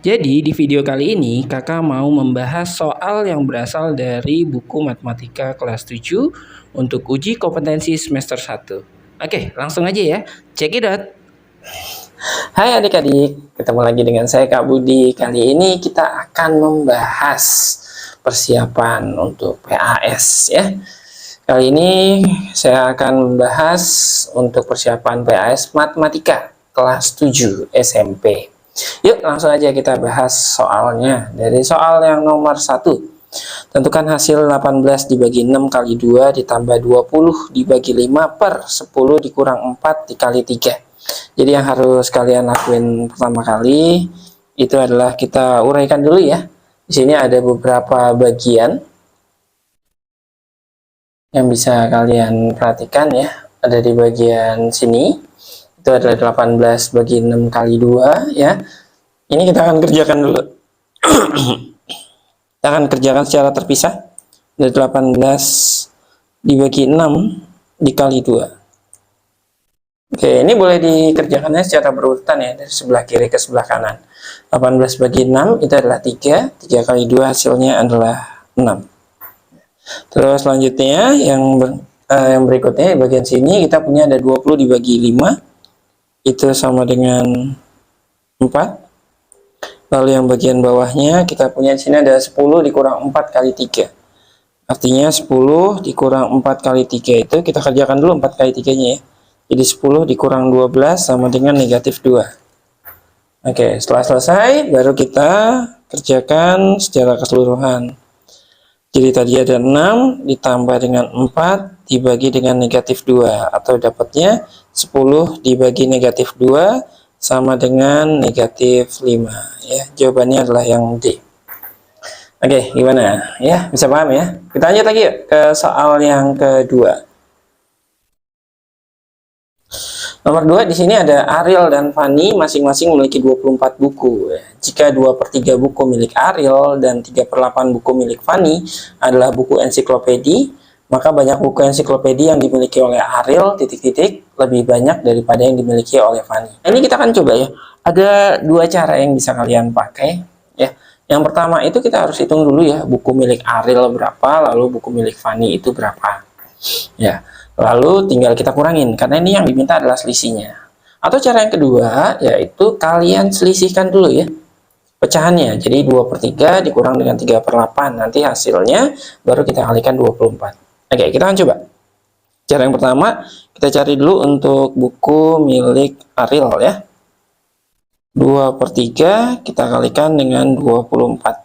Jadi di video kali ini kakak mau membahas soal yang berasal dari buku matematika kelas 7 untuk uji kompetensi semester 1. Oke, langsung aja ya. Check it out. Hai adik-adik, ketemu lagi dengan saya Kak Budi. Kali ini kita akan membahas persiapan untuk PAS ya. Kali ini saya akan membahas untuk persiapan PAS Matematika kelas 7 SMP. Yuk langsung aja kita bahas soalnya. Dari soal yang nomor 1. Tentukan hasil 18 dibagi 6 kali 2 ditambah 20 dibagi 5 per 10 dikurang 4 dikali 3. Jadi yang harus kalian lakuin pertama kali itu adalah kita uraikan dulu ya. Di sini ada beberapa bagian yang bisa kalian perhatikan ya. Ada di bagian sini. Itu adalah 18 bagi 6 kali 2 ya. Ini kita akan kerjakan dulu. Kita akan kerjakan secara terpisah. Dari 18 dibagi 6 dikali 2. Oke, ini boleh dikerjakannya secara berurutan ya, dari sebelah kiri ke sebelah kanan. 18 bagi 6 itu adalah 3. 3 kali 2 hasilnya adalah 6. Terus selanjutnya yang berikutnya di bagian sini kita punya ada 20 dibagi 5. Itu sama dengan 4. Lalu yang bagian bawahnya kita punya di sini ada 10 dikurang 4 kali 3. Artinya 10 dikurang 4 kali 3 itu kita kerjakan dulu 4 kali 3-nya ya. Jadi 10 dikurang 12 sama dengan negatif 2. Oke, setelah selesai baru kita kerjakan secara keseluruhan. Jadi tadi ada 6 ditambah dengan 4 dibagi dengan negatif 2. Atau dapatnya 10 dibagi negatif 2 sama dengan negatif 5. Ya, jawabannya adalah yang D. Oke, gimana? Ya, bisa paham ya? Kita lanjut lagi yuk ke soal yang kedua. Nomor 2 di sini ada Ariel dan Fani masing-masing memiliki 24 buku. Jika 2/3 buku milik Ariel dan 3/8 buku milik Fani adalah buku ensiklopedi, maka banyak buku ensiklopedi yang dimiliki oleh Ariel lebih banyak daripada yang dimiliki oleh Fani. Ini kita akan coba ya. Ada dua cara yang bisa kalian pakai ya. Yang pertama itu kita harus hitung dulu ya, buku milik Ariel berapa, lalu buku milik Fani itu berapa. Ya. Lalu tinggal kita kurangin, karena ini yang diminta adalah selisihnya. Atau cara yang kedua, yaitu kalian selisihkan dulu ya, pecahannya. Jadi 2/3 dikurang dengan 3/8. Nanti hasilnya baru kita kalikan 24. Oke, kita akan coba. Cara yang pertama, kita cari dulu untuk buku milik Ariel ya. 2/3 kita kalikan dengan 24.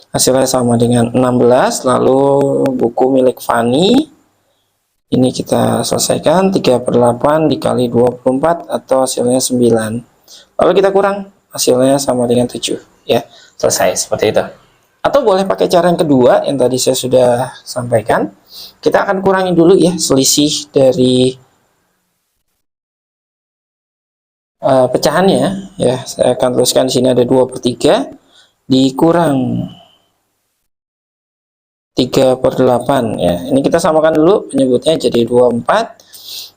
Hasilnya sama dengan 16. Lalu buku milik Fani, ini kita selesaikan 3/8 dikali 24 atau hasilnya 9. Lalu kita kurang, hasilnya sama dengan 7 ya. Selesai seperti itu. Atau boleh pakai cara yang kedua yang tadi saya sudah sampaikan. Kita akan kurangi dulu ya selisih dari pecahannya ya. Saya akan tuliskan di sini ada 2/3 dikurang 3/8 ya. Ini kita samakan dulu penyebutnya jadi 24.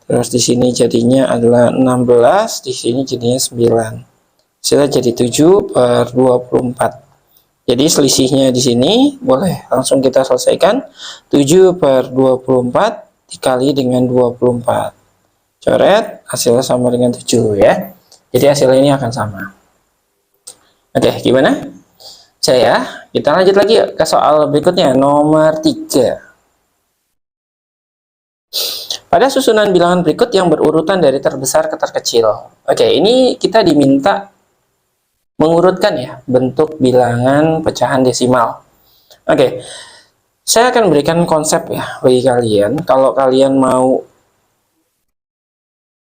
Terus di sini jadinya adalah 16, di sini jadinya 9. Hasilnya jadi 7/24. Jadi selisihnya di sini boleh langsung kita selesaikan. 7/24 dikali dengan 24. Coret, hasilnya sama dengan 7 ya. Jadi hasilnya ini akan sama. Oke, gimana? Kita lanjut lagi ke soal berikutnya, nomor 3. Pada susunan bilangan berikut yang berurutan dari terbesar ke terkecil. Oke, ini kita diminta mengurutkan ya bentuk bilangan pecahan desimal. Oke, saya akan berikan konsep ya bagi kalian. Kalau kalian mau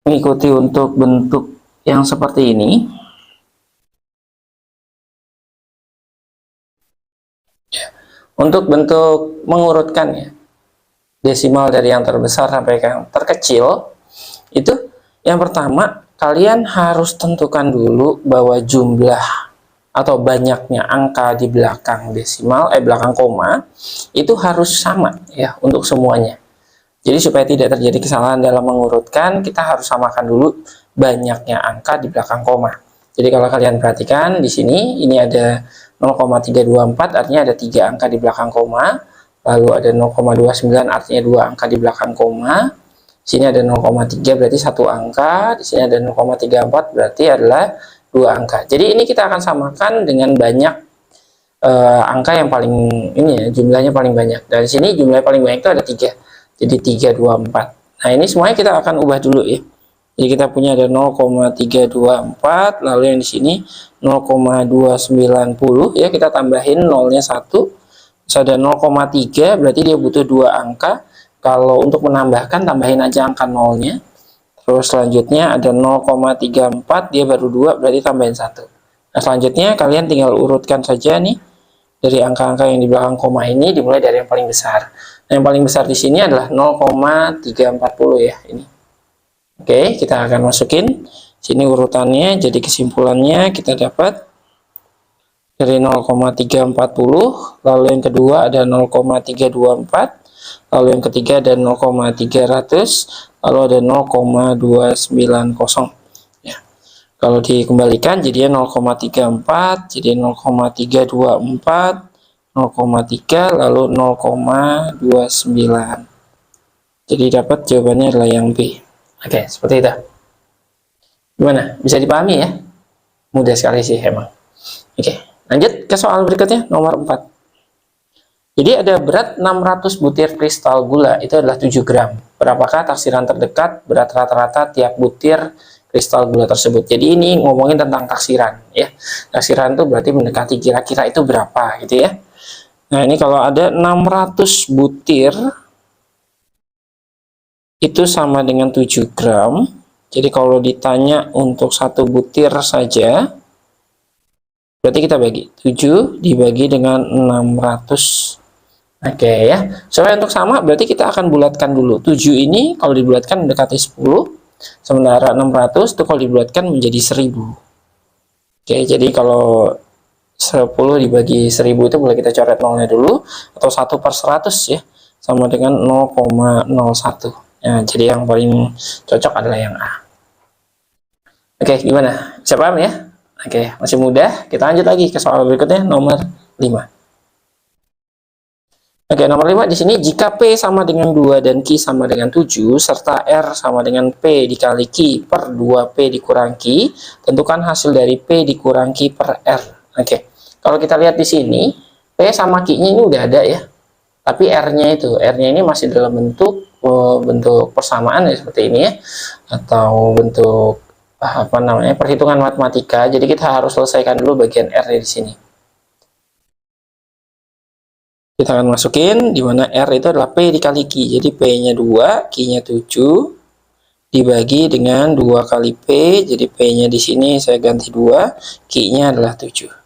mengikuti untuk bentuk yang seperti ini, untuk bentuk mengurutkan ya desimal dari yang terbesar sampai yang terkecil, itu yang pertama kalian harus tentukan dulu bahwa jumlah atau banyaknya angka di belakang desimal belakang koma itu harus sama ya untuk semuanya. Jadi supaya tidak terjadi kesalahan dalam mengurutkan, kita harus samakan dulu banyaknya angka di belakang koma. Jadi kalau kalian perhatikan di sini ini ada 0,324 artinya ada 3 angka di belakang koma, lalu ada 0,29 artinya 2 angka di belakang koma. Di sini ada 0,3 berarti 1 angka, di sini ada 0,34 berarti adalah 2 angka. Jadi ini kita akan samakan dengan banyak angka yang paling ini ya, jumlahnya paling banyak. Dari sini jumlah paling banyak itu ada 3. Jadi 324. Nah, ini semuanya kita akan ubah dulu ya. Jadi kita punya ada 0,324, lalu yang di sini 0,290 ya, kita tambahin nolnya 1. Terus ada 0,3 berarti dia butuh 2 angka. Kalau untuk menambahkan tambahin aja angka nolnya. Terus selanjutnya ada 0,34 dia baru 2 berarti tambahin 1. Nah, selanjutnya kalian tinggal urutkan saja nih dari angka-angka yang di belakang koma ini dimulai dari yang paling besar. Nah, yang paling besar di sini adalah 0,340 ya ini. Oke, kita akan masukin sini urutannya. Jadi kesimpulannya kita dapat dari 0,340, lalu yang kedua ada 0,324, lalu yang ketiga ada 0,300, lalu ada 0,290 ya. Kalau dikembalikan jadinya 0,34, jadi 0,324, 0,3 lalu 0,29. Jadi dapat jawabannya adalah yang B. Oke, seperti itu. Gimana? Bisa dipahami ya? Mudah sekali sih emang. Oke, lanjut ke soal berikutnya, nomor 4. Jadi ada berat 600 butir kristal gula, itu adalah 7 gram. Berapakah taksiran terdekat berat rata-rata tiap butir kristal gula tersebut? Jadi ini ngomongin tentang taksiran ya. Taksiran itu berarti mendekati kira-kira itu berapa gitu ya. Nah, ini kalau ada 600 butir itu sama dengan 7 gram. Jadi kalau ditanya untuk 1 butir saja, berarti kita bagi 7 dibagi dengan 600. Oke ya. Supaya untuk sama berarti kita akan bulatkan dulu. 7 ini kalau dibulatkan mendekati 10, sementara 600 itu kalau dibulatkan menjadi 1000. Oke, jadi kalau 10 dibagi 1000 itu boleh kita coret nolnya dulu, atau 1/100 ya, sama dengan 0,01. Nah, jadi yang paling cocok adalah yang A. Oke, gimana? Bisa paham ya? Oke, masih mudah. Kita lanjut lagi ke soal berikutnya, nomor 5. Oke, nomor 5 di sini, jika P sama dengan 2 dan Q sama dengan 7, serta R sama dengan P dikali Q per 2P dikurang Q, tentukan hasil dari P dikurang Q per R. Oke, kalau kita lihat di sini, P sama Q-nya ini udah ada ya. Tapi R-nya ini masih dalam bentuk persamaan ya, seperti ini ya, atau bentuk apa namanya, perhitungan matematika. Jadi kita harus selesaikan dulu bagian R-nya di sini. Kita akan masukin di mana R itu adalah P dikali Q. Jadi P-nya 2, Q-nya 7 dibagi dengan 2 kali P. Jadi P-nya di sini saya ganti 2, Q-nya adalah 7.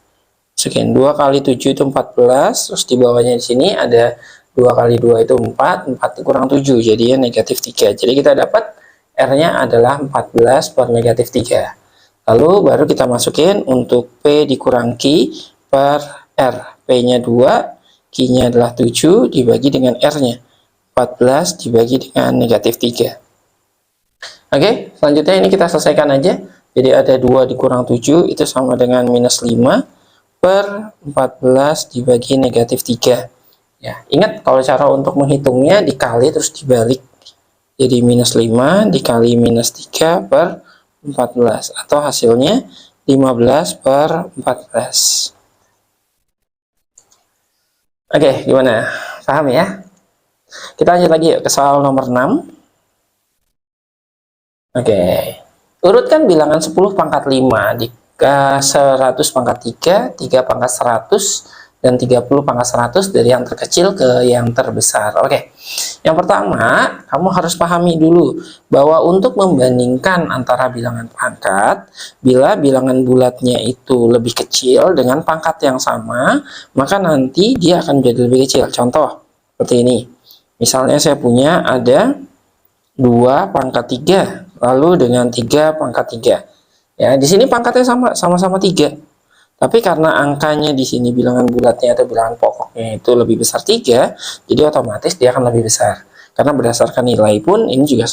Sekian 2 kali 7 itu 14, terus di bawahnya di sini ada 2 kali 2 itu 4, 4 kurang 7, jadinya negatif 3. Jadi kita dapat R-nya adalah 14 per negatif 3. Lalu baru kita masukin untuk P dikurang Q per R. P-nya 2, Q-nya adalah 7 dibagi dengan R-nya. 14 dibagi dengan negatif 3. Oke, selanjutnya ini kita selesaikan aja. Jadi ada 2 dikurang 7 itu sama dengan minus 5 per 14 dibagi negatif 3. Ya, ingat kalau cara untuk menghitungnya dikali terus dibalik. Jadi minus 5 dikali minus 3 per 14. Atau hasilnya 15 per 14. Oke, gimana? Paham ya? Kita lanjut lagi yuk ke soal nomor 6. Oke. Urutkan bilangan 10 pangkat 5 di 100 pangkat 3, 3 pangkat 100, dan 30 pangkat 100 dari yang terkecil ke yang terbesar. Oke. Yang pertama, kamu harus pahami dulu bahwa untuk membandingkan antara bilangan pangkat, bila bilangan bulatnya itu lebih kecil dengan pangkat yang sama, maka nanti dia akan menjadi lebih kecil. Contoh, seperti ini. Misalnya saya punya ada 2 pangkat 3, lalu dengan 3 pangkat 3. Ya, di sini pangkatnya sama-sama 3. Tapi karena angkanya di sini bilangan bulatnya atau bilangan pokoknya itu lebih besar 3, jadi otomatis dia akan lebih besar. Karena berdasarkan nilai pun ini juga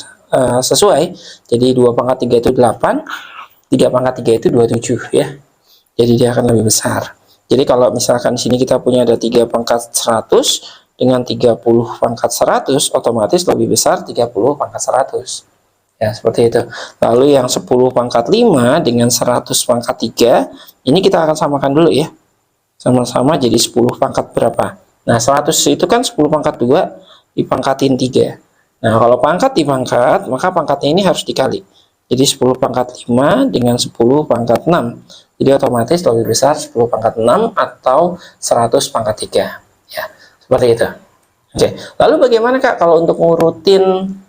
sesuai. Jadi 2 pangkat 3 itu 8, 3 pangkat 3 itu 27 ya. Jadi dia akan lebih besar. Jadi kalau misalkan sini kita punya ada 3 pangkat 100 dengan 30 pangkat 100, otomatis lebih besar 30 pangkat 100. Ya, seperti itu. Lalu yang 10 pangkat 5 dengan 100 pangkat 3, ini kita akan samakan dulu ya. Sama-sama jadi 10 pangkat berapa? Nah, 100 itu kan 10 pangkat 2 dipangkatin 3. Nah, kalau pangkat dipangkat, maka pangkatnya ini harus dikali. Jadi 10 pangkat 5 dengan 10 pangkat 6. Jadi otomatis lebih besar 10 pangkat 6 atau 100 pangkat 3. Ya, seperti itu. Oke, lalu bagaimana Kak kalau untuk ngurutin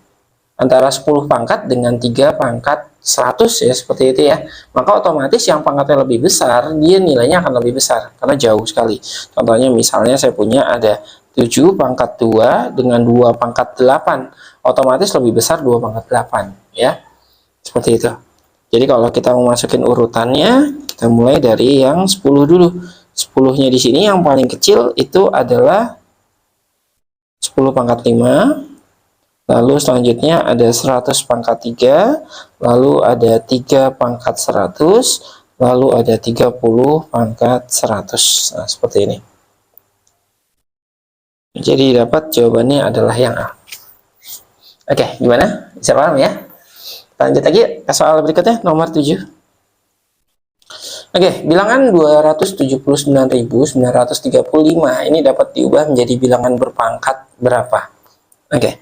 antara 10 pangkat dengan 3 pangkat 100 ya, seperti itu ya. Maka otomatis yang pangkatnya lebih besar, dia nilainya akan lebih besar karena jauh sekali. Contohnya misalnya saya punya ada 7 pangkat 2 dengan 2 pangkat 8. Otomatis lebih besar 2 pangkat 8 ya. Seperti itu. Jadi kalau kita mau masukin urutannya, kita mulai dari yang 10 dulu. 10-nya di sini yang paling kecil itu adalah 10 pangkat 5. Lalu selanjutnya ada 100 pangkat 3, lalu ada 3 pangkat 100, lalu ada 30 pangkat 100. Nah, seperti ini. Jadi dapat jawabannya adalah yang A. Oke, gimana? Bisa paham ya? Lanjut lagi ke soal berikutnya, nomor 7. Oke, bilangan 279.935 ini dapat diubah menjadi bilangan berpangkat berapa? Oke.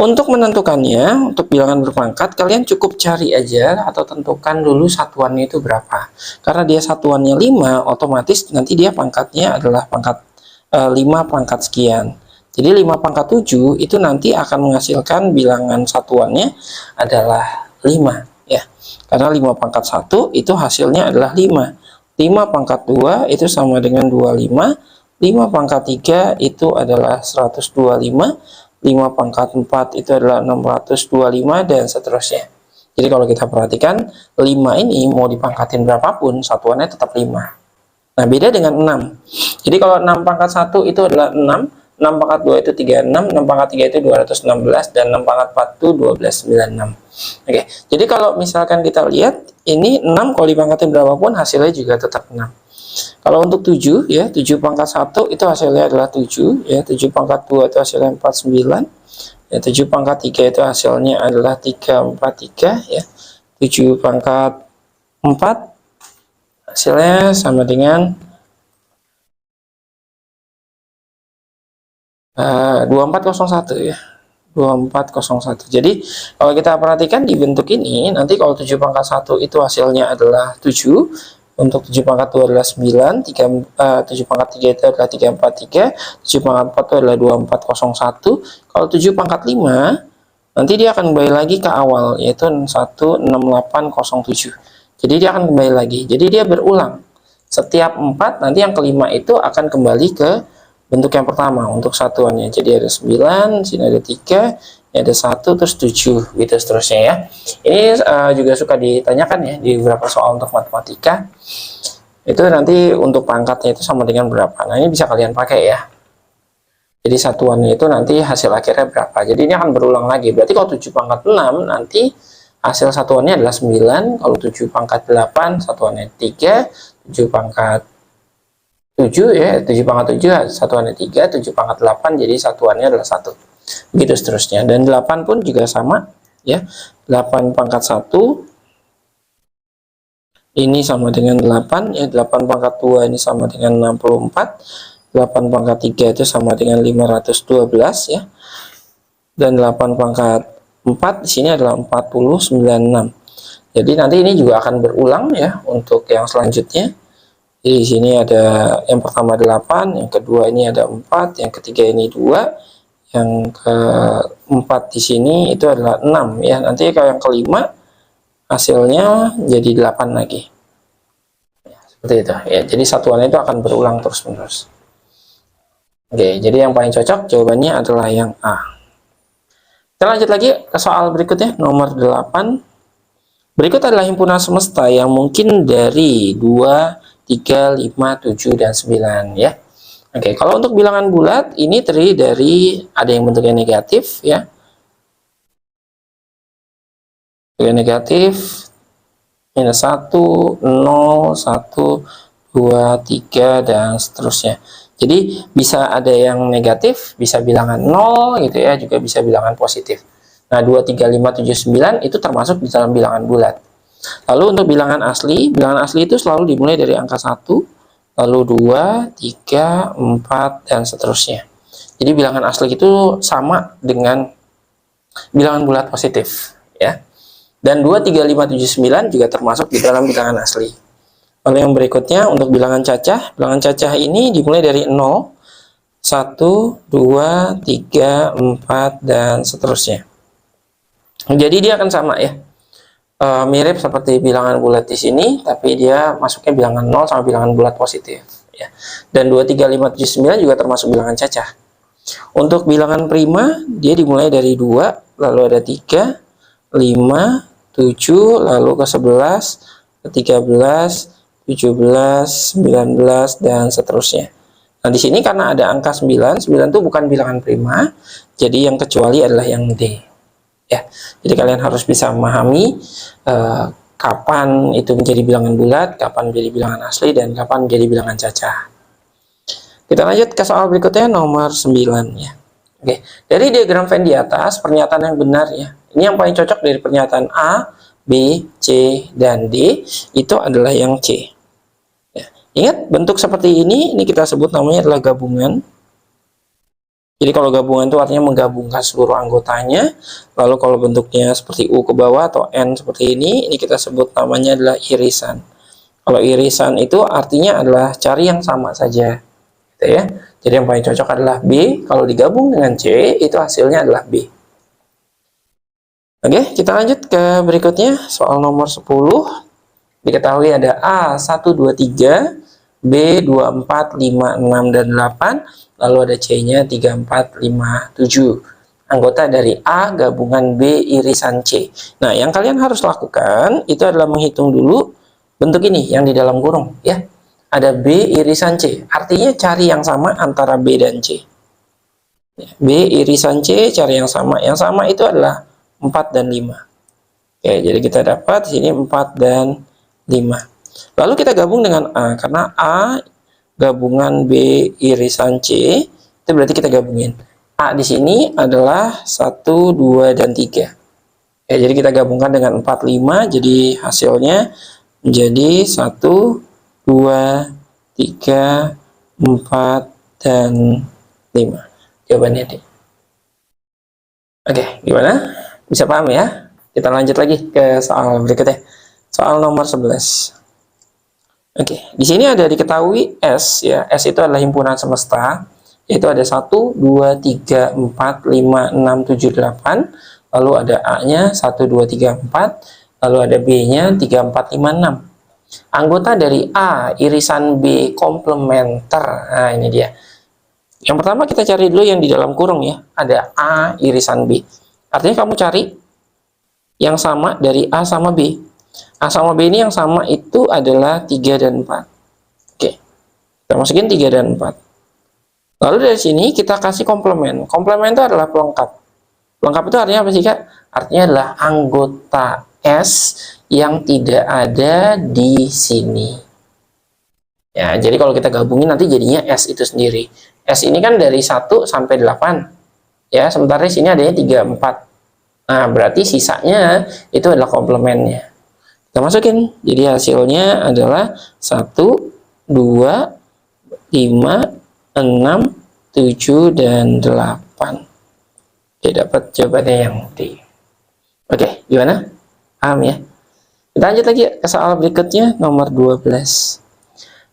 Untuk menentukannya, untuk bilangan berpangkat, kalian cukup cari aja atau tentukan dulu satuannya itu berapa. Karena dia satuannya 5, otomatis nanti dia pangkatnya adalah pangkat 5 pangkat sekian. Jadi 5 pangkat 7 itu nanti akan menghasilkan bilangan satuannya adalah 5 ya. Karena 5 pangkat 1 itu hasilnya adalah 5. 5 pangkat 2 itu sama dengan 25. 5 pangkat 3 itu adalah 125. 5 pangkat 4 itu adalah 625 dan seterusnya. Jadi kalau kita perhatikan 5 ini mau dipangkatin berapapun satuannya tetap 5. Nah, beda dengan 6. Jadi kalau 6 pangkat 1 itu adalah 6, 6 pangkat 2 itu 36, 6 pangkat 3 itu 216 dan 6 pangkat 4 itu 1296. Oke. Jadi kalau misalkan kita lihat ini 6 kalau dipangkatin berapapun hasilnya juga tetap 6. Kalau untuk 7 ya, 7 pangkat 1 itu hasilnya adalah 7 ya, 7 pangkat 2 itu hasilnya 49. Ya, 7 pangkat 3 itu hasilnya adalah 343 ya. 7 pangkat 4 hasilnya sama dengan 2401 ya. 2401. Jadi kalau kita perhatikan di bentuk ini, nanti kalau 7 pangkat 1 itu hasilnya adalah 7. Untuk 7 pangkat 2 adalah 9, 7 pangkat 3 itu adalah 343, 7 pangkat 4 itu adalah 2401. Kalau 7 pangkat 5, nanti dia akan kembali lagi ke awal, yaitu 16807. Jadi dia akan kembali lagi. Jadi dia berulang. Setiap 4, nanti yang kelima itu akan kembali ke bentuk yang pertama untuk satuannya. Jadi ada 9, sini ada 3, ini ada 1, terus 7, gitu seterusnya ya. Ini juga suka ditanyakan ya di beberapa soal untuk matematika. Itu nanti untuk pangkatnya itu sama dengan berapa. Nah, ini bisa kalian pakai ya. Jadi satuannya itu nanti hasil akhirnya berapa. Jadi ini akan berulang lagi. Berarti kalau 7 pangkat 6 nanti hasil satuannya adalah 9. Kalau 7 pangkat 8 satuannya 3. 7 pangkat 7 ya, 7 pangkat 7 satuannya 3, 7 pangkat 8 jadi satuannya adalah 1. Begitu seterusnya. Dan 8 pun juga sama ya. 8 pangkat 1 ini sama dengan 8 ya. 8 pangkat 2 ini sama dengan 64. 8 pangkat 3 itu sama dengan 512 ya. Dan 8 pangkat 4 di sini adalah 4096. Jadi nanti ini juga akan berulang ya untuk yang selanjutnya. Jadi di sini ada yang pertama 8, yang kedua ini ada 4, yang ketiga ini 2, yang keempat di sini itu adalah 6 ya. Nanti kalau yang kelima hasilnya jadi 8 lagi. Ya, seperti itu ya. Jadi satuannya itu akan berulang terus-menerus. Oke, jadi yang paling cocok jawabannya adalah yang A. Kita lanjut lagi ke soal berikutnya, nomor 8. Berikut adalah himpunan semesta yang mungkin dari 2, 3, 5, 7, dan 9 ya. Oke, kalau untuk bilangan bulat ini terdiri dari ada yang bentuknya negatif ya. Bentuknya negatif minus 1, 0, 1, 2, 3, dan seterusnya. Jadi bisa ada yang negatif, bisa bilangan 0 gitu ya, juga bisa bilangan positif. Nah, 2, 3, 5, 7, 9 itu termasuk di dalam bilangan bulat. Lalu untuk bilangan asli itu selalu dimulai dari angka 1, lalu 2, 3, 4, dan seterusnya. Jadi bilangan asli itu sama dengan bilangan bulat positif, ya. Dan 2, 3, 5, 7, 9 juga termasuk di dalam bilangan asli. Lalu yang berikutnya untuk bilangan cacah ini dimulai dari 0, 1, 2, 3, 4, dan seterusnya. Jadi dia akan sama ya. Mirip seperti bilangan bulat di sini, tapi dia masuknya bilangan 0 sama bilangan bulat positif ya. Dan 2, 3, 5, 7, 9 juga termasuk bilangan cacah. Untuk bilangan prima dia dimulai dari 2, lalu ada 3, 5, 7, lalu ke 11, ke 13, 17, 19, dan seterusnya. Nah, di sini karena ada angka 9 itu bukan bilangan prima, jadi yang kecuali adalah yang D. Ya, jadi kalian harus bisa memahami kapan itu menjadi bilangan bulat, kapan menjadi bilangan asli, dan kapan menjadi bilangan cacah. Kita lanjut ke soal berikutnya, nomor 9 ya. Oke, dari diagram Venn di atas, pernyataan yang benar ya. Ini yang paling cocok dari pernyataan A, B, C, dan D itu adalah yang C. Ya. Ingat, bentuk seperti ini kita sebut namanya adalah gabungan. Jadi kalau gabungan itu artinya menggabungkan seluruh anggotanya. Lalu kalau bentuknya seperti U ke bawah atau N seperti ini kita sebut namanya adalah irisan. Kalau irisan itu artinya adalah cari yang sama saja. Gitu ya. Jadi yang paling cocok adalah B. Kalau digabung dengan C, itu hasilnya adalah B. Oke, kita lanjut ke berikutnya. Soal nomor 10. Diketahui ada A, 1, 2, 3, B, 2, 4, 5, 6, dan 8. Lalu ada C-nya 3, 4, 5, 7. Anggota dari A gabungan B irisan C. Nah, yang kalian harus lakukan itu adalah menghitung dulu bentuk ini yang di dalam kurung ya. Ada B irisan C. Artinya cari yang sama antara B dan C. B irisan C cari yang sama. Yang sama itu adalah 4 dan 5. Oke, jadi kita dapat di sini 4 dan 5. Lalu kita gabung dengan A karena A gabungan B irisan C, itu berarti kita gabungin. A di sini adalah 1, 2, dan 3. Ya, jadi kita gabungkan dengan 4, 5, jadi hasilnya menjadi 1, 2, 3, 4, dan 5. Jawabannya D. Oke, gimana? Bisa paham ya? Kita lanjut lagi ke soal berikutnya. Soal nomor 11. Oke, di sini ada diketahui S ya. S itu adalah himpunan semesta. Yaitu ada 1, 2, 3, 4, 5, 6, 7, 8. Lalu ada A-nya 1, 2, 3, 4. Lalu ada B-nya 3, 4, 5, 6. Anggota dari A irisan B komplementer. Nah, ini dia. Yang pertama kita cari dulu yang di dalam kurung ya. Ada A irisan B. Artinya kamu cari yang sama dari A sama B. A sama B ini yang sama itu adalah 3 dan 4. Oke. Kita masukin 3 dan 4. Lalu dari sini kita kasih komplement. Komplement itu adalah pelengkap. Pelengkap itu artinya apa sih, Kak? Artinya adalah anggota S yang tidak ada di sini. Ya, jadi kalau kita gabungin nanti jadinya S itu sendiri. S ini kan dari 1 sampai 8. Ya, sementara di sini adanya 3, 4. Nah, berarti sisanya itu adalah komplementnya. Kita masukin. Jadi hasilnya adalah 1, 2, 5, 6, 7, dan 8. Oke, dapat jawabannya yang D. Oke, gimana? Paham ya? Kita lanjut lagi ke soal berikutnya, nomor 12.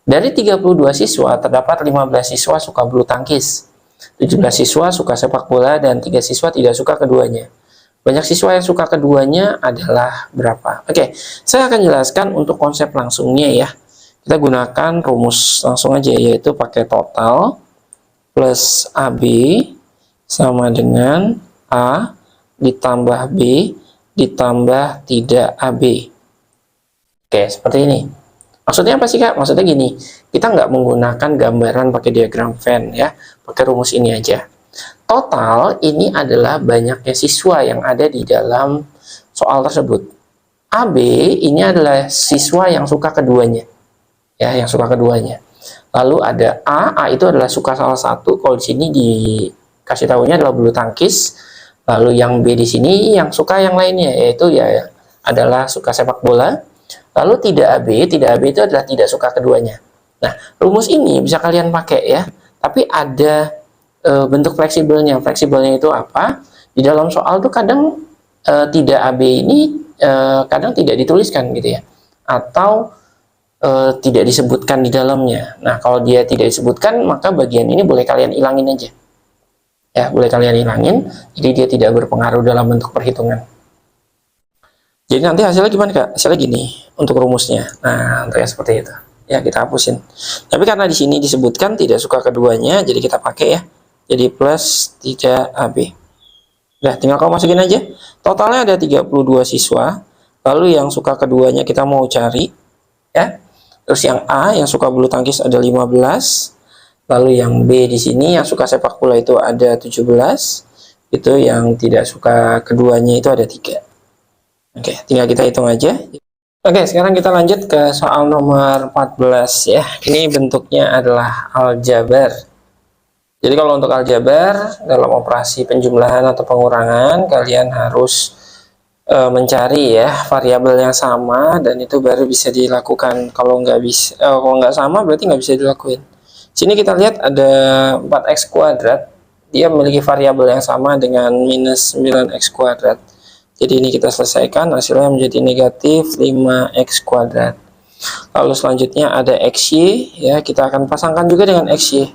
Dari 32 siswa, terdapat 15 siswa suka bulu tangkis, 17 siswa suka sepak bola, dan 3 siswa tidak suka keduanya. Banyak siswa yang suka keduanya adalah berapa? Oke, saya akan jelaskan untuk konsep langsungnya ya. Kita gunakan rumus langsung aja, yaitu pakai total plus AB sama dengan A ditambah B ditambah tidak AB. Oke, seperti ini. Maksudnya apa sih, Kak? Maksudnya gini, kita nggak menggunakan gambaran pakai diagram Venn ya, pakai rumus ini aja. Total ini adalah banyaknya siswa yang ada di dalam soal tersebut. AB ini adalah siswa yang suka keduanya. Ya, yang suka keduanya. Lalu ada A itu adalah suka salah satu. Kalau di sini dikasih tahunya adalah bulu tangkis. Lalu yang B di sini yang suka yang lainnya, yaitu ya adalah suka sepak bola. Lalu tidak AB itu adalah tidak suka keduanya. Nah, rumus ini bisa kalian pakai ya. Tapi ada bentuk fleksibelnya. Fleksibelnya itu apa? Di dalam soal tuh kadang tidak AB ini kadang tidak dituliskan gitu ya. Atau tidak disebutkan di dalamnya. Nah, kalau dia tidak disebutkan, maka bagian ini boleh kalian ilangin aja. Ya, boleh kalian ilangin. Jadi dia tidak berpengaruh dalam bentuk perhitungan. Jadi nanti hasilnya gimana Kak? Hasilnya gini untuk rumusnya. Nah, untuk yang seperti itu. Ya, kita hapusin. Tapi karena di sini disebutkan tidak suka keduanya, jadi kita pakai ya. Jadi plus 3AB. Udah, tinggal kamu masukin aja. Totalnya ada 32 siswa. Lalu yang suka keduanya kita mau cari ya. Terus yang A yang suka bulu tangkis ada 15. Lalu yang B di sini yang suka sepak bola itu ada 17. Itu yang tidak suka keduanya itu ada 3. Oke, tinggal kita hitung aja. Oke, sekarang kita lanjut ke soal nomor 14 ya. Ini bentuknya adalah aljabar. Jadi kalau untuk aljabar dalam operasi penjumlahan atau pengurangan kalian harus mencari ya variabel yang sama, dan itu baru bisa dilakukan. Kalau nggak bisa, kalau nggak sama berarti nggak bisa dilakuin. Sini kita lihat ada 4x kuadrat, dia memiliki variabel yang sama dengan minus 9x kuadrat. Jadi ini kita selesaikan, hasilnya menjadi negatif 5x kuadrat. Lalu selanjutnya ada xy ya, kita akan pasangkan juga dengan xy.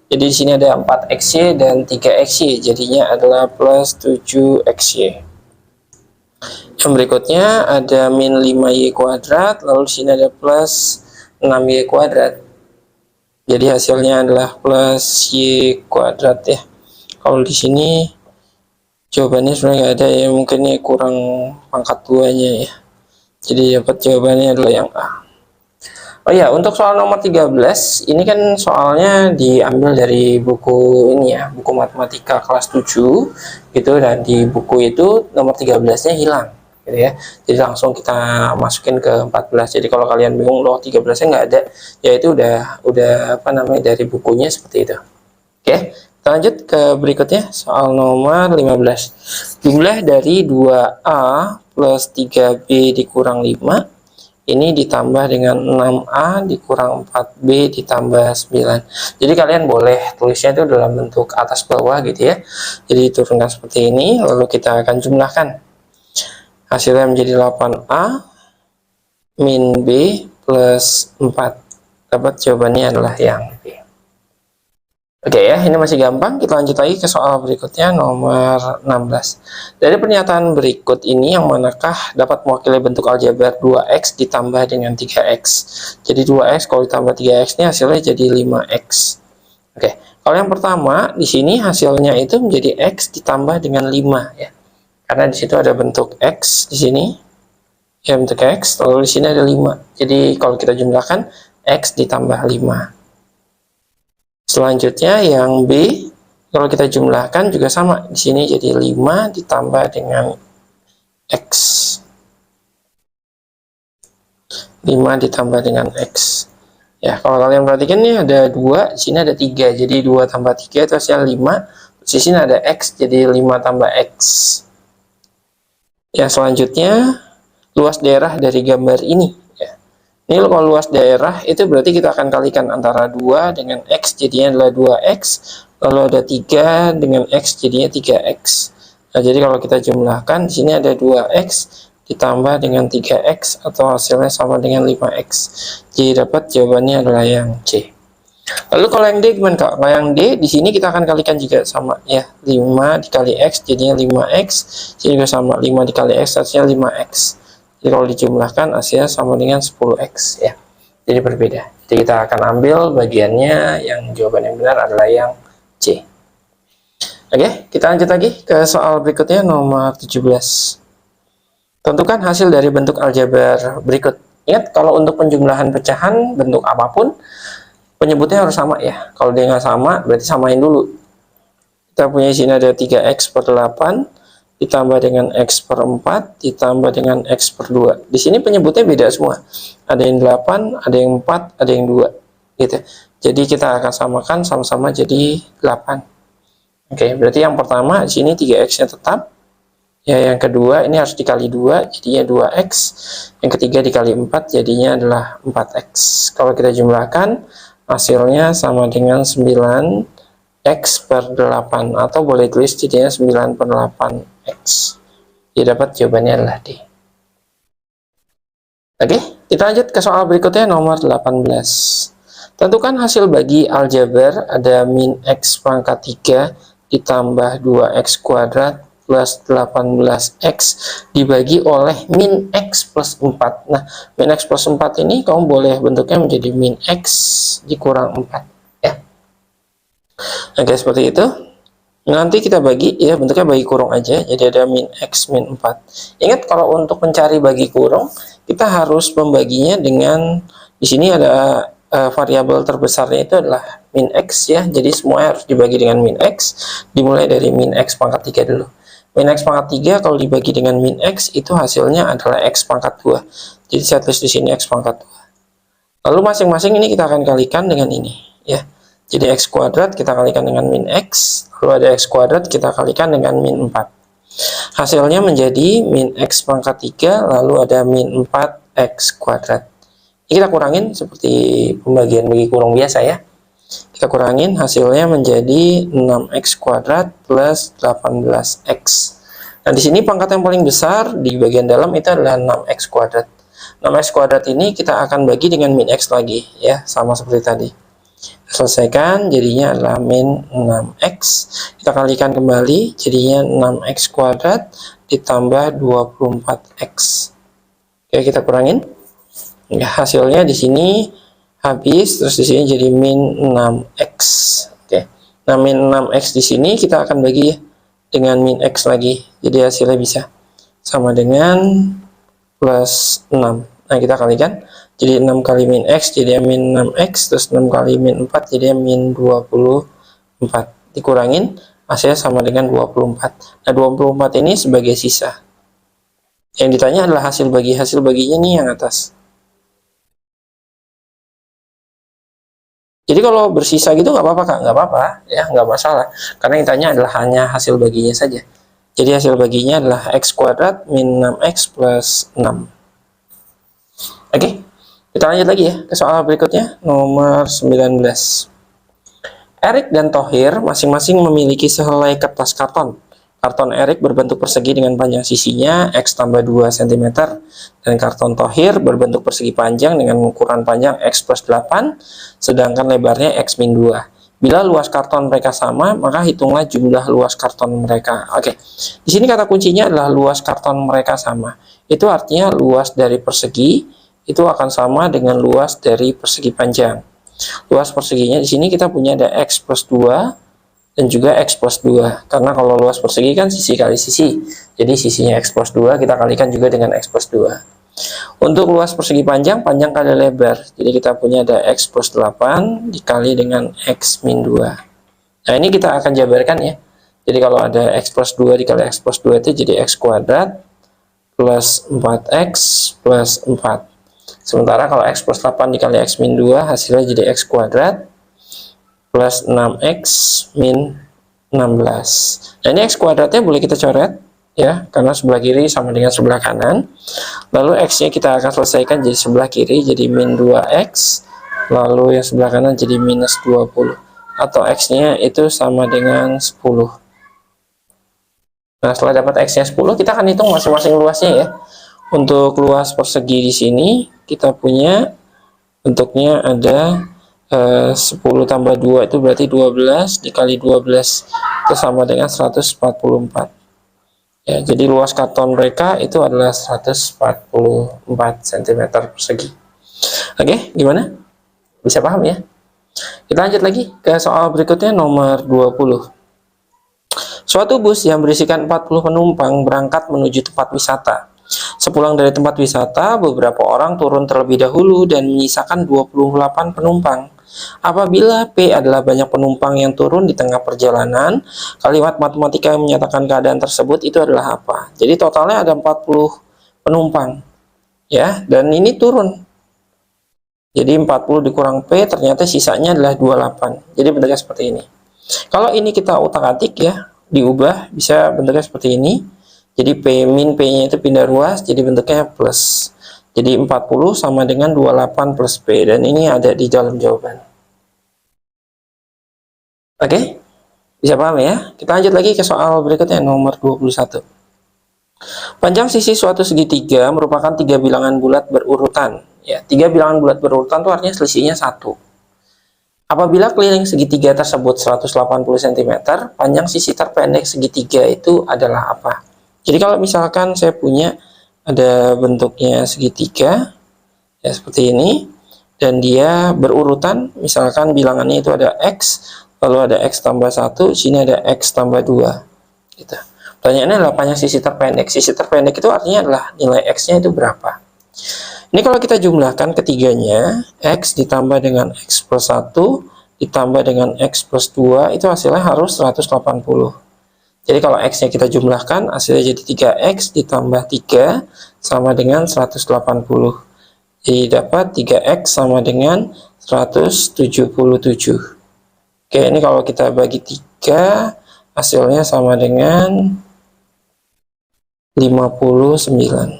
Jadi di sini ada 4xy dan 3xy, jadinya adalah plus 7xy. Yang berikutnya ada min 5y kuadrat, lalu di sini ada plus 6y kuadrat. Jadi hasilnya adalah plus y kuadrat ya. Kalau di sini jawabannya sebenarnya nggak ada ya, mungkin ini kurang pangkat 2-nya ya. Jadi dapat jawabannya adalah yang A. Oh ya, untuk soal nomor 13, ini kan soalnya diambil dari buku ini ya, buku matematika kelas 7 gitu, dan di buku itu nomor 13-nya hilang gitu ya. Jadi langsung kita masukin ke 14. Jadi kalau kalian bingung loh 13-nya nggak ada, ya itu udah apa namanya dari bukunya seperti itu. Oke, kita lanjut ke berikutnya, soal nomor 15. Jumlah dari 2A plus 3B dikurang 5 ini ditambah dengan 6A dikurang 4B ditambah 9. Jadi kalian boleh tulisnya itu dalam bentuk atas bawah gitu ya. Jadi turunkan seperti ini, lalu kita akan jumlahkan. Hasilnya menjadi 8A min B plus 4. Dapat jawabannya adalah yang B. Oke ya, ini masih gampang. Kita lanjut lagi ke soal berikutnya, nomor 16. Dari pernyataan berikut ini, yang manakah dapat mewakili bentuk aljabar 2x ditambah dengan 3x? Jadi 2x kalau ditambah 3x ini hasilnya jadi 5x. Oke, kalau yang pertama, di sini hasilnya itu menjadi x ditambah dengan 5 ya. Karena di situ ada bentuk x di sini. Ya, bentuk x, lalu di sini ada 5. Jadi kalau kita jumlahkan, x ditambah 5. Selanjutnya yang B, kalau kita jumlahkan juga sama. Di sini jadi 5 ditambah dengan X. 5 ditambah dengan X. Ya, kalau kalian perhatikan nih ada 2, di sini ada 3. Jadi 2 tambah 3 itu hasilnya 5. Di sini ada X, jadi 5 tambah X. Ya, selanjutnya luas daerah dari gambar ini. Ini kalau luas daerah itu berarti kita akan kalikan antara 2 dengan X, jadinya adalah 2X. Lalu ada 3 dengan X, jadinya 3X. Nah, jadi kalau kita jumlahkan, di sini ada 2X ditambah dengan 3X, atau hasilnya sama dengan 5X. Jadi dapat jawabannya adalah yang C. Lalu kalau yang D gimana Kak? Kalau yang D, di sini kita akan kalikan juga sama ya. 5 dikali X, jadinya 5X. Sini juga sama, 5 dikali X, hasilnya 5X. Jadi kalau dijumlahkan hasilnya sama dengan 10x ya. Jadi berbeda. Jadi kita akan ambil bagiannya, yang jawaban yang benar adalah yang C. Oke, kita lanjut lagi ke soal berikutnya, nomor 17. Tentukan hasil dari bentuk aljabar berikut. Ingat, kalau untuk penjumlahan pecahan bentuk apapun, penyebutnya harus sama ya. Kalau dia nggak sama, berarti samain dulu. Kita punya di sini ada 3x per 8. ditambah dengan X per 4 ditambah dengan X per 2. Di sini penyebutnya beda semua. Ada yang 8, ada yang 4, ada yang 2. Gitu. Jadi kita akan samakan sama-sama jadi 8. Oke, berarti yang pertama di sini 3X-nya tetap. Ya, yang kedua ini harus dikali 2, jadinya 2X. Yang ketiga dikali 4, jadinya adalah 4X. Kalau kita jumlahkan, hasilnya sama dengan 9X per 8. Atau boleh tulis jadinya 9 per 8X. Jadi dapat jawabannya adalah D. Oke, kita lanjut ke soal berikutnya nomor 18. Tentukan hasil bagi aljabar ada min X pangkat 3 ditambah 2X kuadrat plus 18X dibagi oleh min X plus 4. Nah, min X plus 4 ini kamu boleh bentuknya menjadi min X dikurang 4. Ya. Oke, seperti itu. Nanti kita bagi, ya bentuknya bagi kurung aja. Jadi ada min X min 4. Ingat kalau untuk mencari bagi kurung, kita harus membaginya dengan, di sini ada variabel terbesarnya itu adalah min X ya. Jadi semuanya harus dibagi dengan min X. Dimulai dari min X pangkat 3 dulu. Min X pangkat 3 kalau dibagi dengan min X itu hasilnya adalah X pangkat 2. Jadi saya tulis di sini X pangkat 2. Lalu masing-masing ini kita akan kalikan dengan ini ya. Jadi X kuadrat kita kalikan dengan min X, lalu ada X kuadrat kita kalikan dengan min 4. Hasilnya menjadi min X pangkat 3, lalu ada min 4X kuadrat. Ini kita kurangin seperti pembagian bagi kurung biasa ya. Kita kurangin, hasilnya menjadi 6X kuadrat plus 18X. Nah, di sini pangkat yang paling besar di bagian dalam itu adalah 6X kuadrat. 6X kuadrat ini kita akan bagi dengan min X lagi ya, sama seperti tadi. Selesaikan, jadinya adalah min 6X. Kita kalikan kembali, jadinya 6X kuadrat ditambah 24X. Oke, kita kurangin. Ya, hasilnya di sini habis, terus di sini jadi min 6X. Oke. Nah, min 6X di sini kita akan bagi dengan min X lagi. Jadi hasilnya bisa sama dengan plus 6. Nah, kita kalikan. Jadi 6 kali min X jadi min 6X, terus 6 kali min 4 jadi min 24. Dikurangin, hasilnya sama dengan 24. Nah, 24 ini sebagai sisa. Yang ditanya adalah hasil baginya nih yang atas. Jadi kalau bersisa gitu nggak apa-apa Kak, nggak apa-apa ya, nggak masalah. Karena yang ditanya adalah hanya hasil baginya saja. Jadi hasil baginya adalah X kuadrat min 6X plus 6. Oke. Kita lanjut lagi ya ke soal berikutnya nomor 19. Erik dan Thohir masing-masing memiliki sehelai kertas karton. Karton Erik berbentuk persegi dengan panjang sisinya X tambah 2 cm dan karton Thohir berbentuk persegi panjang dengan ukuran panjang X plus 8 sedangkan lebarnya X min 2. Bila luas karton mereka sama, maka hitunglah jumlah luas karton mereka. Oke. Di sini kata kuncinya adalah luas karton mereka sama. Itu artinya luas dari persegi itu akan sama dengan luas dari persegi panjang. Luas perseginya di sini kita punya ada X plus 2 dan juga X plus 2. Karena kalau luas persegi kan sisi kali sisi. Jadi sisinya X plus 2 kita kalikan juga dengan X plus 2. Untuk luas persegi panjang, panjang kali lebar. Jadi kita punya ada X plus 8 dikali dengan X min 2. Nah, ini kita akan jabarkan ya. Jadi kalau ada X plus 2 dikali X plus 2 itu jadi X kuadrat plus 4X plus 4. Sementara kalau X plus 8 dikali X min 2 hasilnya jadi X kuadrat plus 6X min 16. Nah, ini X kuadratnya boleh kita coret ya, karena sebelah kiri sama dengan sebelah kanan. Lalu X-nya kita akan selesaikan jadi sebelah kiri jadi min 2X. Lalu yang sebelah kanan jadi minus 20. Atau X-nya itu sama dengan 10. Nah, setelah dapat X-nya 10, kita akan hitung masing-masing luasnya ya. Untuk luas persegi di sini kita punya bentuknya ada 10 tambah 2 itu berarti 12 dikali 12 itu sama dengan 144 ya. Jadi luas karton mereka itu adalah 144 cm persegi. Oke, gimana? Bisa paham ya? Kita lanjut lagi ke soal berikutnya nomor 20. Suatu bus yang berisikan 40 penumpang berangkat menuju tempat wisata. Sepulang dari tempat wisata, beberapa orang turun terlebih dahulu dan menyisakan 28 penumpang. Apabila P adalah banyak penumpang yang turun di tengah perjalanan, kalimat matematika yang menyatakan keadaan tersebut itu adalah apa? Jadi totalnya ada 40 penumpang, ya, dan ini turun. Jadi 40 dikurang P, ternyata sisanya adalah 28. Jadi bentuknya seperti ini. Kalau ini kita utak-atik ya, diubah bisa bentuknya seperti ini. Jadi P min P-nya itu pindah ruas, jadi bentuknya plus. Jadi 40 sama dengan 28 plus P, dan ini ada di dalam jawaban. Oke, bisa paham ya? Kita lanjut lagi ke soal berikutnya, nomor 21. Panjang sisi suatu segitiga merupakan 3 bilangan bulat berurutan. Ya, 3 bilangan bulat berurutan itu artinya selisihnya 1. Apabila keliling segitiga tersebut 180 cm, panjang sisi terpendek segitiga itu adalah apa? Jadi kalau misalkan saya punya ada bentuknya segitiga ya seperti ini, dan dia berurutan, misalkan bilangannya itu ada X, lalu ada X tambah 1, sini ada X tambah 2 gitu. Pertanyaannya adalah panjang sisi terpendek. Sisi terpendek itu artinya adalah nilai X nya itu berapa. Ini kalau kita jumlahkan ketiganya, X ditambah dengan X plus 1 ditambah dengan X plus 2, itu hasilnya harus 180. Jadi kalau X nya kita jumlahkan, hasilnya jadi 3X ditambah 3 sama dengan 180. Jadi dapat 3X sama dengan 177. Oke, ini kalau kita bagi 3, hasilnya sama dengan 59.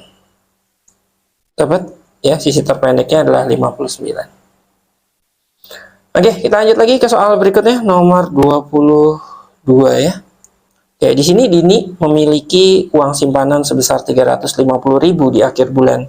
Dapat ya, sisi terpendeknya adalah 59. Oke, kita lanjut lagi ke soal berikutnya, nomor 22 ya. Ya, di sini Dini memiliki uang simpanan sebesar 350.000 di akhir bulan.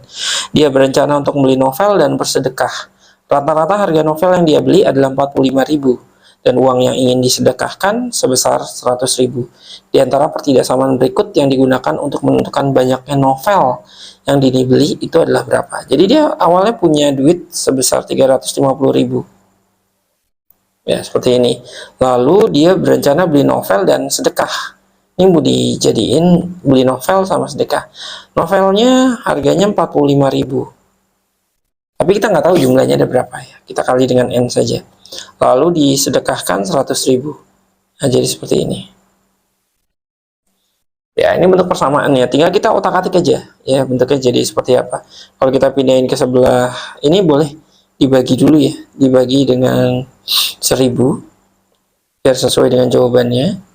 Dia berencana untuk membeli novel dan bersedekah. Rata-rata harga novel yang dia beli adalah 45.000 dan uang yang ingin disedekahkan sebesar 100.000. Di antara pertidaksamaan berikut yang digunakan untuk menentukan banyaknya novel yang Dini beli itu adalah berapa? Jadi dia awalnya punya duit sebesar 350.000. Ya, seperti ini. Lalu dia berencana beli novel dan sedekah. Ini mau dijadiin beli novel sama sedekah. Novelnya harganya 45.000. Tapi kita nggak tahu jumlahnya ada berapa ya. Kita kali dengan N saja. Lalu disedekahkan 100.000. Nah, jadi seperti ini. Ya, ini bentuk persamaannya. Tinggal kita otak-atik aja. Ya, bentuknya jadi seperti apa. Kalau kita pindahin ke sebelah ini boleh dibagi dulu ya. Dibagi dengan 1000. Biar sesuai dengan jawabannya.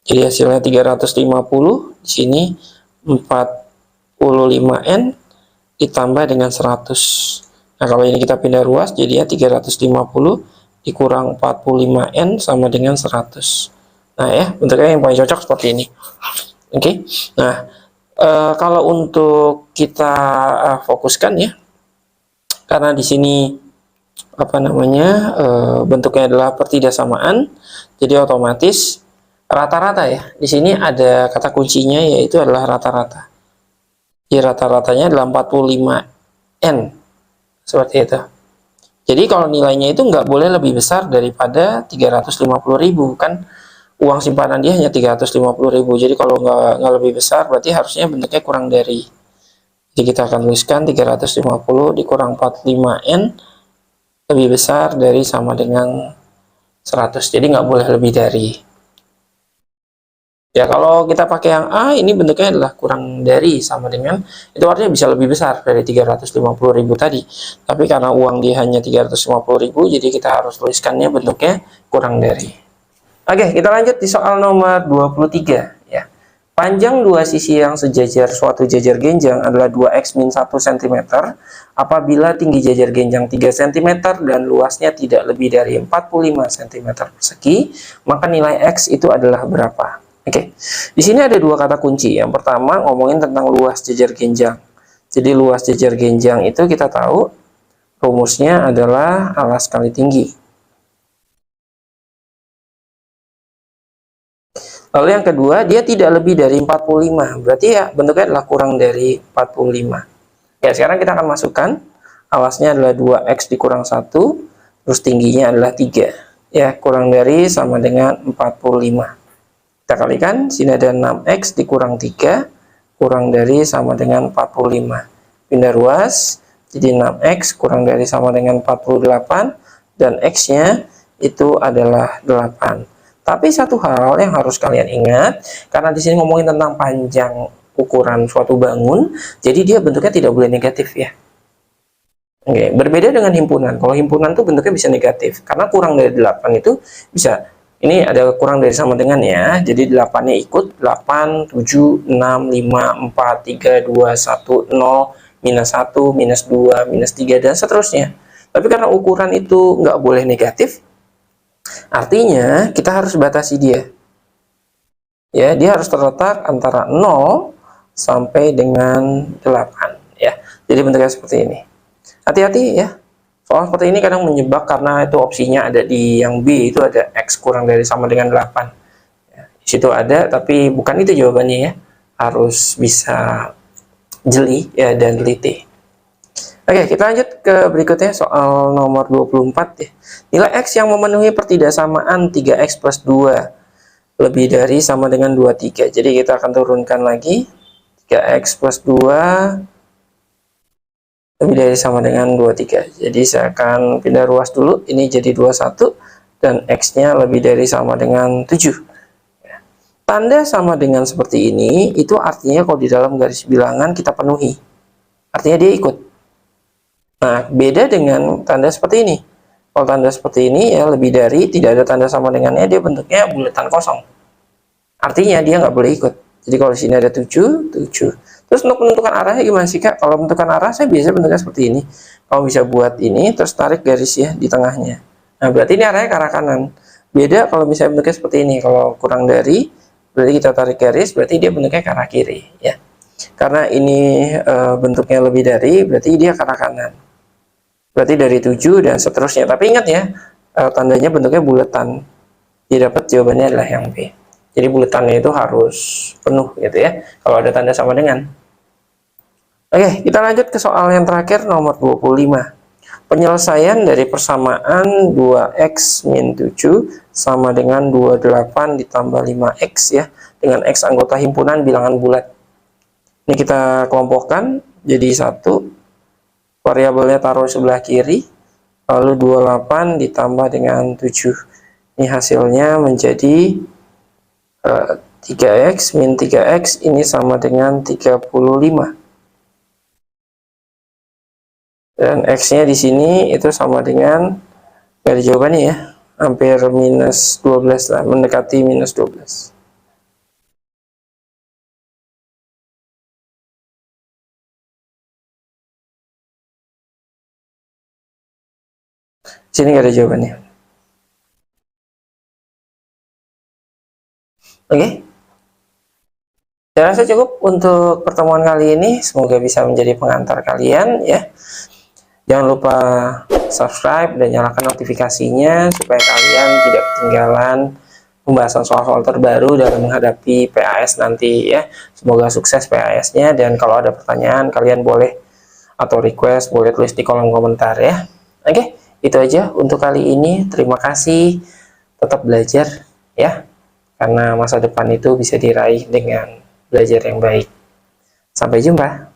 Jadi hasilnya 350, di sini 45N ditambah dengan 100. Nah, kalau ini kita pindah ruas, jadi ya 350 dikurang 45N sama dengan 100. Nah ya, bentuknya yang paling cocok seperti ini. Oke, nah kalau untuk kita fokuskan ya, karena di sini apa namanya bentuknya adalah pertidaksamaan, jadi otomatis rata-rata ya. Di sini ada kata kuncinya yaitu adalah rata-rata. Jadi rata-ratanya adalah 45N. Seperti itu. Jadi kalau nilainya itu nggak boleh lebih besar daripada 350.000 kan. Uang simpanan dia hanya 350.000. Jadi kalau nggak lebih besar berarti harusnya bentuknya kurang dari. Jadi kita akan tuliskan 350 dikurang 45N lebih besar dari sama dengan 100. Jadi nggak boleh lebih dari. Ya, kalau kita pakai yang A, ini bentuknya adalah kurang dari sama dengan, itu artinya bisa lebih besar dari 350.000 tadi. Tapi karena uang dia hanya 350.000, jadi kita harus tuliskannya bentuknya kurang dari. Oke, kita lanjut di soal nomor 23. Ya. Panjang dua sisi yang sejajar suatu jajar genjang adalah 2x min 1 cm apabila tinggi jajar genjang 3 cm dan luasnya tidak lebih dari 45 cm persegi, maka nilai x itu adalah berapa? Oke, di sini ada dua kata kunci. Yang pertama ngomongin tentang luas jajar genjang. Jadi luas jajar genjang itu kita tahu rumusnya adalah alas kali tinggi. Lalu yang kedua, dia tidak lebih dari 45. Berarti ya bentuknya adalah kurang dari 45. Ya, sekarang kita akan masukkan alasnya adalah 2x dikurang 1, terus tingginya adalah 3. Ya, kurang dari sama dengan 45. Kita kalikan, sini ada 6x dikurang 3, kurang dari sama dengan 45. Pindah ruas, jadi 6x kurang dari sama dengan 48, dan X-nya itu adalah 8. Tapi satu hal yang harus kalian ingat, karena di sini ngomongin tentang panjang ukuran suatu bangun, jadi dia bentuknya tidak boleh negatif ya. Oke, berbeda dengan himpunan. Kalau himpunan tuh bentuknya bisa negatif, karena kurang dari 8 itu bisa, ini ada kurang dari sama dengan ya, jadi 8-nya ikut, 8, 7, 6, 5, 4, 3, 2, 1, 0, minus 1, minus 2, minus 3, dan seterusnya. Tapi karena ukuran itu nggak boleh negatif, artinya kita harus batasi dia. Ya, dia harus terletak antara 0 sampai dengan 8 ya. Jadi bentuknya seperti ini. Hati-hati ya. Soal seperti ini kadang menjebak karena itu opsinya ada di yang B, itu ada X kurang dari sama dengan 8. Ya, di situ ada, tapi bukan itu jawabannya ya. Harus bisa jeli ya dan teliti. Oke, kita lanjut ke berikutnya, soal nomor 24 ya. Nilai X yang memenuhi pertidaksamaan 3X plus 2 lebih dari sama dengan 23. Jadi kita akan turunkan lagi. 3X plus 2 lebih dari sama dengan 23. Jadi saya akan pindah ruas dulu. Ini jadi 21. Dan X-nya lebih dari sama dengan 7. Tanda sama dengan seperti ini, itu artinya kalau di dalam garis bilangan kita penuhi. Artinya dia ikut. Nah, beda dengan tanda seperti ini. Kalau tanda seperti ini ya lebih dari, tidak ada tanda sama dengannya, dia bentuknya bulatan kosong. Artinya dia nggak boleh ikut. Jadi kalau di sini ada 7, 7. Terus untuk menentukan arahnya gimana sih Kak? Kalau menentukan arah saya biasa bentuknya seperti ini. Kalau bisa buat ini, terus tarik garis ya di tengahnya. Nah, berarti ini arahnya ke arah kanan. Beda kalau misalnya bentuknya seperti ini. Kalau kurang dari, berarti kita tarik garis, berarti dia bentuknya ke arah kiri. Ya. Karena ini bentuknya lebih dari, berarti dia ke arah kanan. Berarti dari 7 dan seterusnya. Tapi ingat ya, tandanya bentuknya bulatan. Jadi dapat jawabannya adalah yang B. Jadi bulatannya itu harus penuh gitu ya, kalau ada tanda sama dengan. Oke, kita lanjut ke soal yang terakhir, nomor 25. Penyelesaian dari persamaan 2X min 7 sama dengan 28 ditambah 5X ya, dengan X anggota himpunan bilangan bulat. Ini kita kelompokkan jadi 1. Variabelnya taruh sebelah kiri, lalu 28 ditambah dengan 7. Ini hasilnya menjadi 3X min 3X, ini sama dengan 35. Dan X-nya di sini itu sama dengan, nggak ada jawabannya ya, hampir minus 12 lah, mendekati minus 12. Sini nggak ada jawabannya. Oke, saya rasa cukup untuk pertemuan kali ini. Semoga bisa menjadi pengantar kalian ya. Jangan lupa subscribe dan nyalakan notifikasinya supaya kalian tidak ketinggalan pembahasan soal-soal terbaru dalam menghadapi PAS nanti ya. Semoga sukses PAS-nya, dan kalau ada pertanyaan kalian boleh atau request boleh tulis di kolom komentar ya. Oke, itu aja untuk kali ini. Terima kasih. Tetap belajar ya. Karena masa depan itu bisa diraih dengan belajar yang baik. Sampai jumpa.